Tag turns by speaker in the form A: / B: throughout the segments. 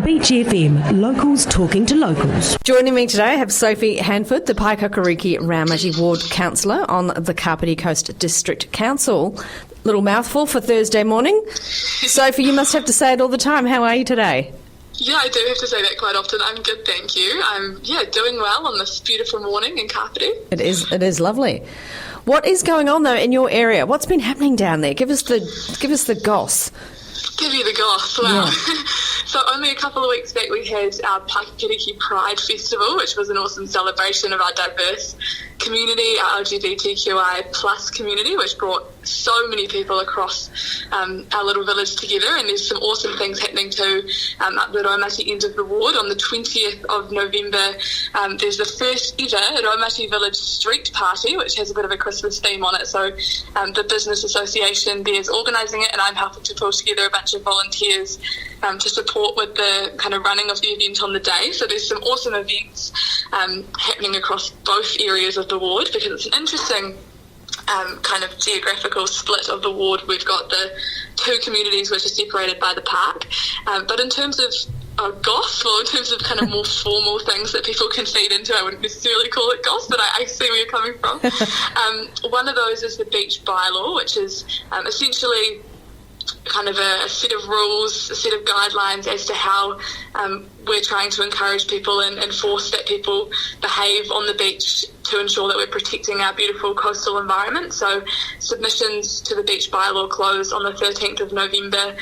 A: Beach FM, locals talking to locals.
B: Joining me today, I have Sophie Handford, the Paekakariki Raumati Ward Councillor on the Kapiti Coast District Council. Little mouthful for Thursday morning. Sophie, you must have to say it all the time. How are you today?
C: Yeah, I do have to say that quite often. I'm good, thank you. I'm doing well on this beautiful morning in Kapiti. It
B: is lovely. What is going on though in your area? What's been happening down there? Give us the goss.
C: Give you the goss. Wow.
B: Yeah.
C: So only a couple of weeks back we had our Paekakariki Pride Festival, which was an awesome celebration of our diverse community, our LGBTQI plus community, which brought so many people across our little village together. And there's some awesome things happening too up the Raumati end of the ward. On the 20th of November, there's the first ever Raumati Village Street party, which has a bit of a Christmas theme on it. So the business association there is organising it, and I'm helping to pull together a bunch of volunteers to support with the kind of running of the event on the day. So there's some awesome events happening across both areas of the ward, because it's an interesting kind of geographical split of the ward. We've got the two communities which are separated by the park, but in terms of goss, or in terms of kind of more formal things that people can feed into, I wouldn't necessarily call it goss, but I see where you're coming from. One of those is the beach bylaw, which is essentially kind of a set of rules, a set of guidelines as to how we're trying to encourage people and enforce that people behave on the beach to ensure that we're protecting our beautiful coastal environment. So submissions to the beach bylaw close on the 13th of November.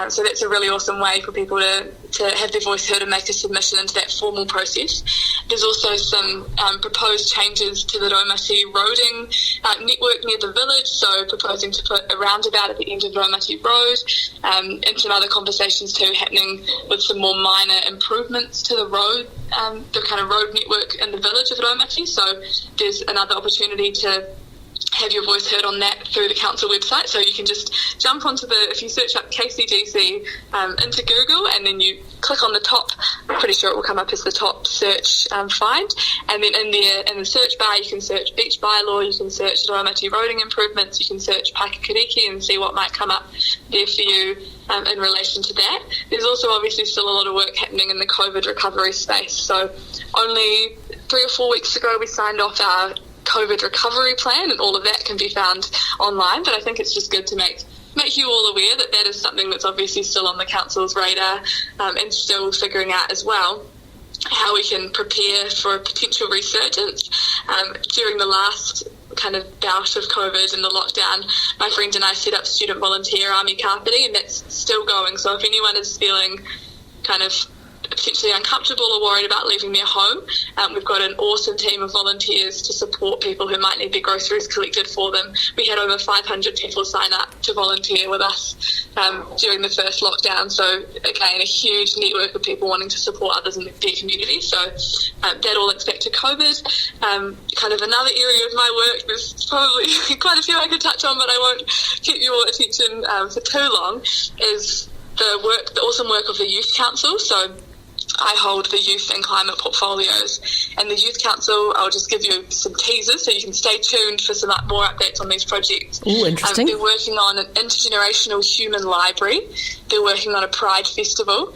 C: So that's a really awesome way for people to have their voice heard and make a submission into that formal process. There's also some proposed changes to the Raumati roading network near the village, so proposing to put a roundabout at the end of Raumati Road, and some other conversations too happening with some more minor improvements to the road, the kind of road network in the village of Raumati. So there's another opportunity to have your voice heard on that through the council website. So you can just jump onto if you search up KCDC into Google, and then you click on the top, I'm pretty sure it will come up as the top search find, and then in the search bar you can search beach bylaw, you can search Raumati roading improvements, you can search Paekakariki and see what might come up there for you in relation to that. There's also obviously still a lot of work happening in the COVID recovery space. So only 3 or 4 weeks ago we signed off our COVID recovery plan, and all of that can be found online, but I think it's just good to make you all aware that is something that's obviously still on the council's radar, and still figuring out as well how we can prepare for a potential resurgence. During the last kind of bout of COVID and the lockdown, my friend and I set up Student Volunteer Army Kapiti, and that's still going. So if anyone is feeling kind of potentially uncomfortable or worried about leaving their home, we've got an awesome team of volunteers to support people who might need their groceries collected for them. We had over 500 people sign up to volunteer with us during the first lockdown, so again a huge network of people wanting to support others in their community. So that all links back to COVID. Kind of another area of my work, there's probably quite a few I could touch on, but I won't keep your attention for too long, is the awesome work of the Youth Council. So I hold the youth and climate portfolios, and the Youth Council, I'll just give you some teasers so you can stay tuned for some more updates on these projects.
B: Ooh, interesting.
C: They're working on an intergenerational human library. They're working on a Pride Festival.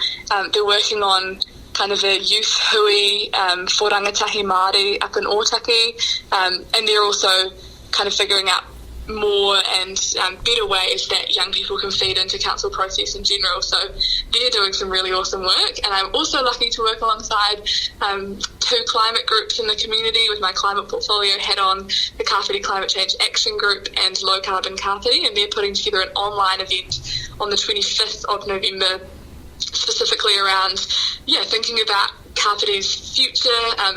C: They're working on kind of a youth hui for rangatahi Māori up in Ōtaki, and they're also kind of figuring out more and better ways that young people can feed into council process in general. So they're doing some really awesome work, and I'm also lucky to work alongside 2 climate groups in the community with my climate portfolio hat on, the Kapiti Climate Change Action Group and Low Carbon Kapiti, and they're putting together an online event on the 25th of November specifically around thinking about Kapiti's future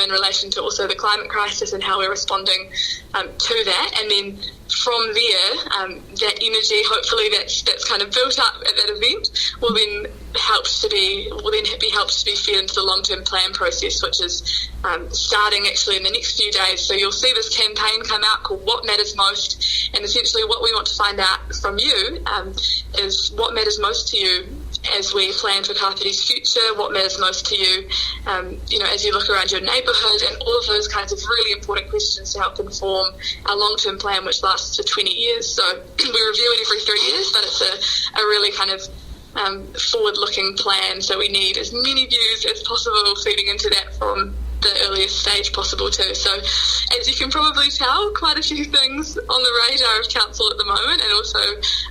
C: in relation to also the climate crisis and how we're responding to that. And then from there, that energy, hopefully that's kind of built up at that event, will then be helped to be fed into the long-term plan process, which is starting actually in the next few days. So you'll see this campaign come out called What Matters Most, and essentially what we want to find out from you is what matters most to you as we plan for Kapiti's future, what matters most to you, as you look around your neighbourhood, and all of those kinds of really important questions to help inform our long-term plan, which lasts for 20 years. So we review it every 3 years, but it's a really kind of forward-looking plan, so we need as many views as possible feeding into that from the earliest stage possible too. So as you can probably tell, quite a few things on the radar of council at the moment, and also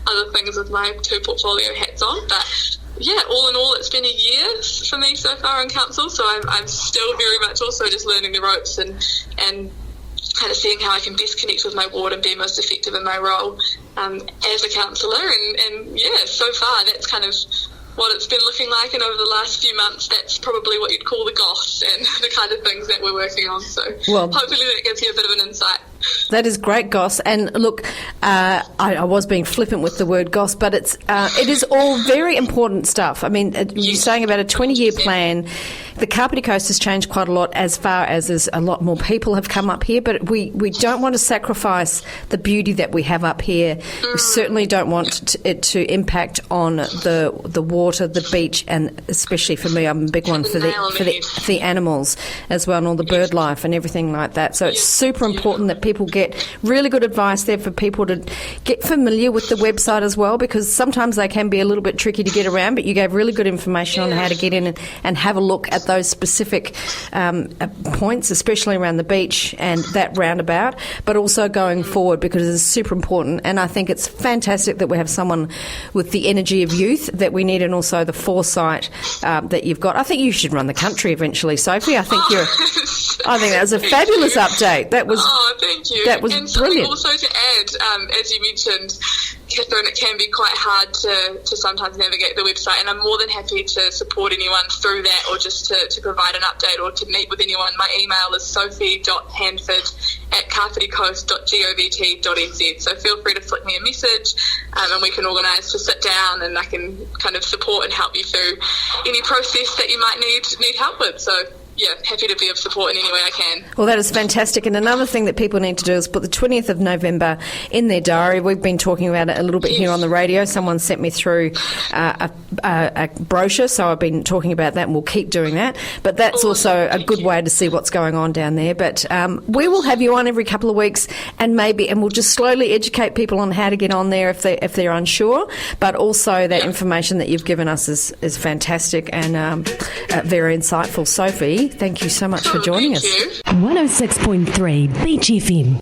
C: other things with my 2 portfolio hats on. But yeah, all in all, it's been a year for me so far on council, so I'm still very much also just learning the ropes and kind of seeing how I can best connect with my ward and be most effective in my role as a councillor. And yeah, so far that's kind of what it's been looking like, and over the last few months that's probably what you'd call the goss and the kind of things that we're working on. So hopefully that gives you a bit of an insight.
B: That is great, Goss. And look, I was being flippant with the word Goss, but it is all very important stuff. I mean, you're saying about a 20-year plan. The Kapiti Coast has changed quite a lot as far as there's a lot more people have come up here, but we don't want to sacrifice the beauty that we have up here. We certainly don't want it to impact on the water, the beach, and especially for me, I'm a big one for the animals as well, and all the bird life and everything like that. So it's super important that people get really good advice there for people to get familiar with the website as well, because sometimes they can be a little bit tricky to get around, but you gave really good information on how to get in and have a look at those specific points, especially around the beach and that roundabout, but also going forward, because it's super important. And I think it's fantastic that we have someone with the energy of youth that we need, and also the foresight that you've got. I think you should run the country eventually, Sophie. I think that was a fabulous update. That was
C: thank you.
B: That was
C: and
B: brilliant.
C: Also to add, as you mentioned, Catherine, it can be quite hard to sometimes navigate the website, and I'm more than happy to support anyone through that, or just to provide an update or to meet with anyone. My email is sophie.handford@kapiticoast.govt.nz, so feel free to flick me a message, and we can organise to sit down, and I can kind of support and help you through any process that you might need help with. So yeah, happy to be of support in any way I can.
B: Well, that is fantastic. And another thing that people need to do is put the 20th of November in their diary. We've been talking about it a little bit here on the radio. Someone sent me through a brochure, so I've been talking about that, and we'll keep doing that. But that's also a good way to see what's going on down there. But we will have you on every couple of weeks, and we'll just slowly educate people on how to get on there if they're unsure. But also that information that you've given us is fantastic and very insightful. Sophie, thank you so much for joining us.
A: 106.3 Beach FM.